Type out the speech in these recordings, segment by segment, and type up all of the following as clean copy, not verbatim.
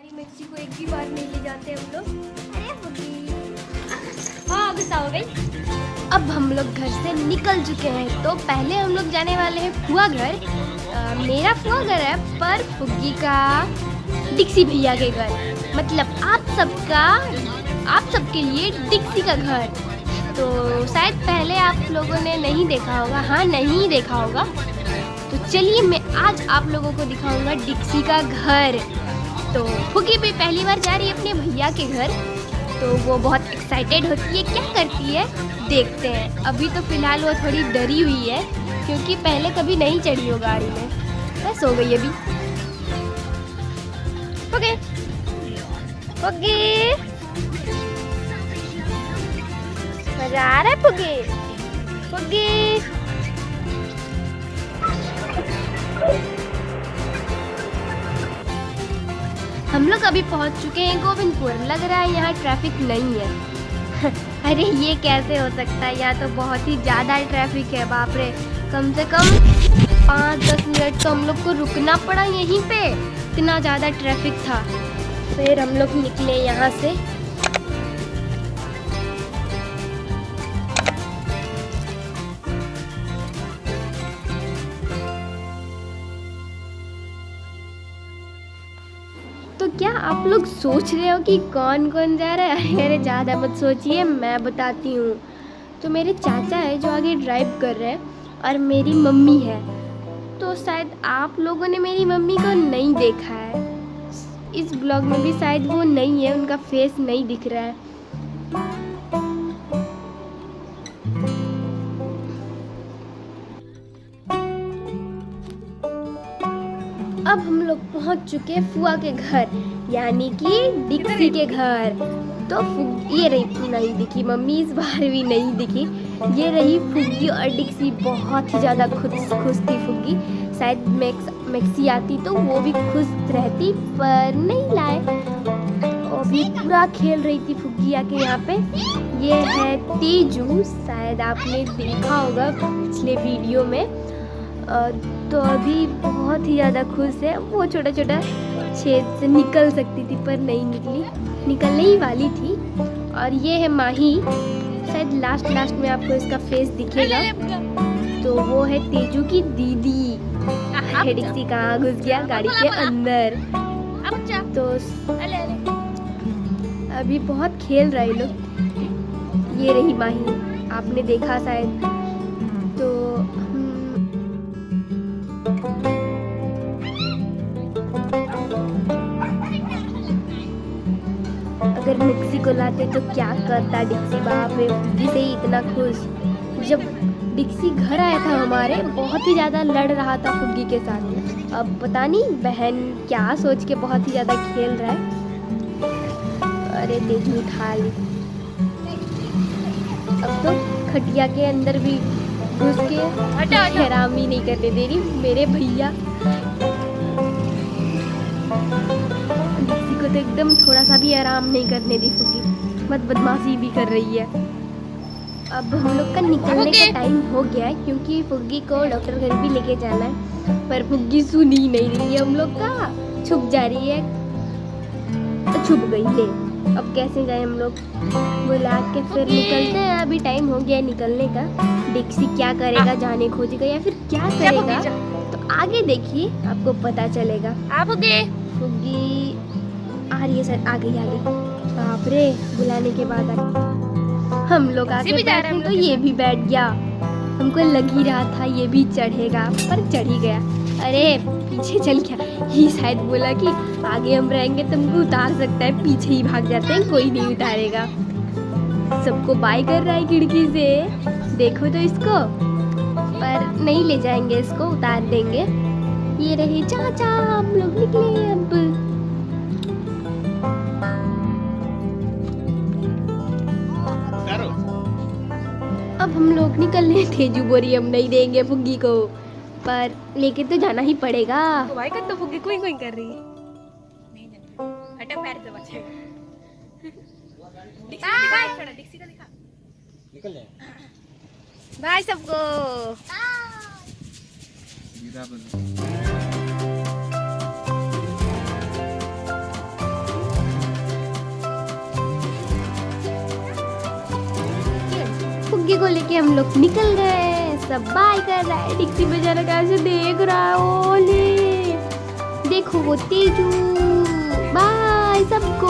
Mixie को एक भी बार नहीं ले जाते हम लोग। अरे हाँ गुस्सा हो गई। अब हम लोग घर से निकल चुके हैं, तो पहले हम लोग जाने वाले हैं फुआ घर। मेरा फुआ घर है, पर फुग्गी का डिक्सी भैया के घर, मतलब आप सबके लिए डिक्सी का घर। तो शायद पहले आप लोगों ने नहीं देखा होगा, हाँ नहीं देखा होगा। तो चलिए मैं आज आप लोगों को दिखाऊंगा डिक्सी का घर। तो फुग्गी भी पहली बार जा रही है अपने भैया के घर, तो वो बहुत एक्साइटेड होती है। क्या करती है देखते हैं। अभी तो फिलहाल वो थोड़ी डरी हुई है, क्योंकि पहले कभी नहीं चढ़ी हो गाड़ी में। बस हो गई अभी। ओके फुग्गी, मजा आ रहा है फुग्गी? फुग्गी हम लोग अभी पहुंच चुके हैं गोविंदपुर। लग रहा है यहाँ ट्रैफिक नहीं है। अरे ये कैसे हो सकता है, यहाँ तो बहुत ही ज़्यादा ट्रैफिक है। बाप रे, कम से कम 5-10 मिनट तो हम लोग को रुकना पड़ा यहीं पे, इतना ज़्यादा ट्रैफिक था। फिर हम लोग निकले यहाँ से। तो क्या आप लोग सोच रहे हो कि कौन कौन जा रहा है? अरे ज़्यादा मत सोचिए, मैं बताती हूँ। तो मेरे चाचा है जो आगे ड्राइव कर रहे हैं, और मेरी मम्मी है। तो शायद आप लोगों ने मेरी मम्मी को नहीं देखा है, इस ब्लॉग में भी शायद वो नहीं है, उनका फेस नहीं दिख रहा है। अब हम लोग पहुंच चुके हैं फुआ के घर, यानी कि डिक्सी के घर। तो ये रही, नहीं दिखी मम्मी इस बार भी नहीं दिखी। ये रही फुग्गी और डिक्सी। बहुत ही ज़्यादा खुश थी फुग्गी। शायद मैक्सी आती तो वो भी खुश रहती, पर नहीं लाए। और भी पूरा खेल रही थी फुग्गी आके यहाँ पे। ये है तेजू, शायद आपने देखा होगा पिछले वीडियो में। तो अभी बहुत ही ज़्यादा खुश है। वो छोटा छोटा छेद से निकल सकती थी, पर नहीं निकली, निकलने ही वाली थी। और ये है माही, शायद लास्ट में आपको इसका फेस दिखेगा। तो वो है तेजू की दीदी। डिक्सी कहाँ घुस गया? गाड़ी के अंदर। तो अभी बहुत खेल रहे लोग। ये रही माही, आपने देखा शायद। तो अगर मिक्सी को लाते तो क्या करता डिक्सी? बाप रे, फुग्गी से ही इतना खुश। जब डिक्सी घर आया था हमारे, बहुत ही ज़्यादा लड़ रहा था फुग्गी के साथ। अब पता नहीं बहन क्या सोच के बहुत ही ज़्यादा खेल रहा है। अरे तेजू उठा ली। अब तो खटिया के अंदर भी घुस के आराम ही नहीं करने दे रही मेरे भैया। डिक्सी को तो एकदम थोड़ा सा भी आराम नहीं करने दी फुग्गी, मत बदमाशी भी कर रही है। अब हम लोग का निकलने का टाइम हो गया है, क्योंकि फुग्गी को डॉक्टर घर भी लेके जाना है। पर फुग्गी सुन ही नहीं रही है हम लोग का, छुप जा रही है। तो छुप गई ले, अब कैसे जाए हम लोग? बुला के फिर निकलते हैं। अभी टाइम हो गया है निकलने का। डिक्सी क्या करेगा, जाने खोजेगा या फिर क्या करेगा, तो आगे देखिए आपको पता चलेगा। आप फुग्गी आ रही है सर, आ गई। बाप रे, बुलाने के बाद हम लोग आगे बैठे तो ये भी बैठ गया। हमको लग ही रहा था ये भी चढ़ेगा, पर चढ़ ही गया। अरे पीछे चल गया। ये शायद बोला कि आगे हम रहेंगे तो हमको उतार सकता है, पीछे ही भाग जाते हैं, कोई नहीं उतारेगा। सबको बाय कर रहा है खिड़की से, देखो तो इसको। पर नहीं ले जाएंगे इसको, उतार देंगे। ये रहे चाचा, हम लोग निकले। अब हम लोग निकल रहे थे। तेजू बोरी हम नहीं देंगे फुग्गी को, पर लेके तो जाना ही पड़ेगा। तो भाई तो फुग्गी कोई कर रही है। नहीं हटा, पैर से बचेगा। डिक्सी का दिखा। निकल जाए बाय सबको। फुग्गी को लेके हम लोग निकल गए। सब बाय कर रहा है, डिक्सी बेचारा कैसे देख रहा है। ओले देखो वो तेजू, बाय सबको।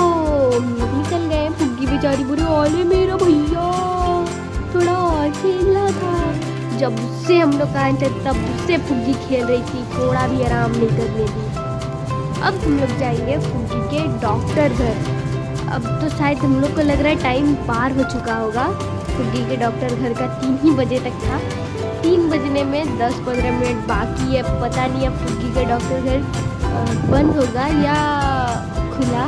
हम लोग निकल गए। फुग्गी बेचारी बोले ओले मेरा भैया थोड़ा और खेलना था। जब से हम लोग आए थे तब से फुग्गी खेल रही थी, थोड़ा भी आराम नहीं करने दी। अब हम लोग जाएंगे फुग्गी के डॉक्टर घर। अब तो शायद हम लोग को लग रहा है टाइम पार हो चुका होगा। फुग्गी के डॉक्टर घर का 3 ही बजे तक था। 3 बजने में 10-15 मिनट बाकी है। पता नहीं अब फुग्गी के डॉक्टर घर बंद होगा या खुला।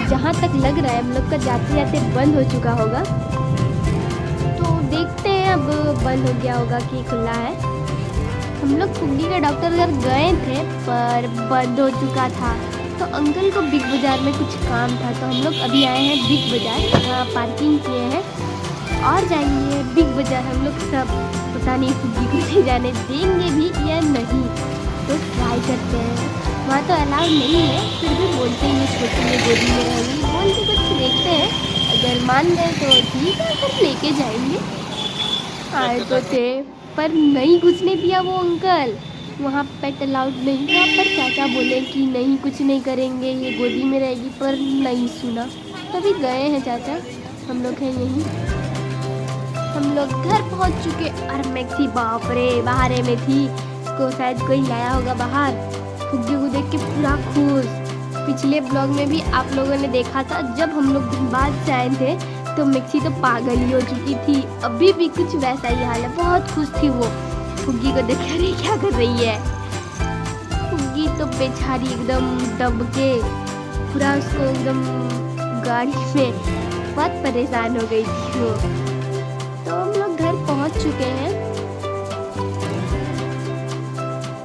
जहाँ तक लग रहा है हम लोग का जाते जाते बंद हो चुका होगा। तो देखते हैं अब बंद हो गया होगा कि खुला है। हम लोग फुग्गी के डॉक्टर घर गए थे पर बंद हो चुका था। तो अंकल को बिग बाज़ार में कुछ काम था तो हम लोग अभी आए हैं बिग बाज़ार। यहाँ पार्किंग किए हैं और जाएंगे बिग बाज़ार हम लोग सब। पता नहीं फुग्गी को ले जाने देंगे भी या नहीं, तो ट्राई करते हैं। वहाँ तो अलाउड नहीं है, फिर भी बोलते हैं छोटी में गोदी में रहेंगे बोल के कुछ देखते हैं। अगर मान गए तो ठीक है, फिर लेके जाएंगे। आए तो थे पर नहीं घुसने दिया वो अंकल। वहाँ पेट अलाउड नहीं था पर चाचा बोले कि नहीं कुछ नहीं करेंगे, ये गोदी में रहेगी, पर नहीं सुना। तभी गए हैं चाचा। हम लोग हैं यहीं। हम लोग घर पहुँच चुके। और मैक्सी बाप रे बाहर में थी, इसको शायद कोई लाया होगा बाहर। फुग्गी को देख के पूरा खुश। पिछले ब्लॉग में भी आप लोगों ने देखा था, जब हम लोग धनबाद से आए थे तो मैक्सी तो पागल ही हो चुकी थी। अभी भी कुछ वैसा ही हाल है, बहुत खुश थी वो। फुग्गी को देख रही क्या कर रही है। फुग्गी तो बेचारी एकदम दब के पूरा उसको एकदम गाड़ी में बहुत परेशान हो गई थी वो। तो हम लोग घर पहुंच चुके हैं।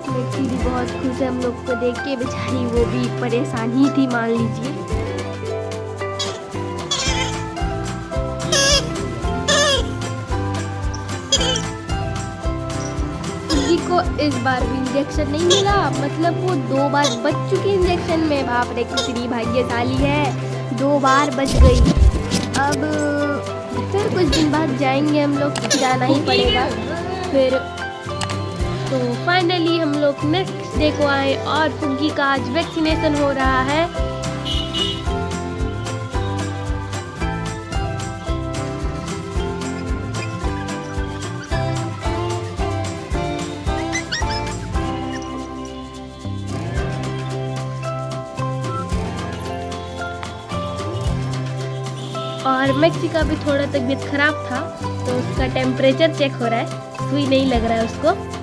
मैक्सी भी बहुत खुश है हम लोग को देख के। बेचारी वो भी परेशान ही थी मान लीजिए। को इस बार भी इंजेक्शन नहीं मिला, मतलब वो 2 बार बच चुकी इंजेक्शन में। बाप रे कितनी भाग्यशाली है, 2 बार बच गई। अब फिर कुछ दिन बाद जाएंगे हम लोग, जाना ही पड़ेगा फिर। तो फाइनली हम लोग नेक्स्ट डे को आए और फुग्गी का आज वैक्सीनेशन हो रहा है। और मैक्सी का भी थोड़ा तबीयत खराब था तो उसका टेम्परेचर चेक हो रहा है, सुई नहीं लग रहा है उसको।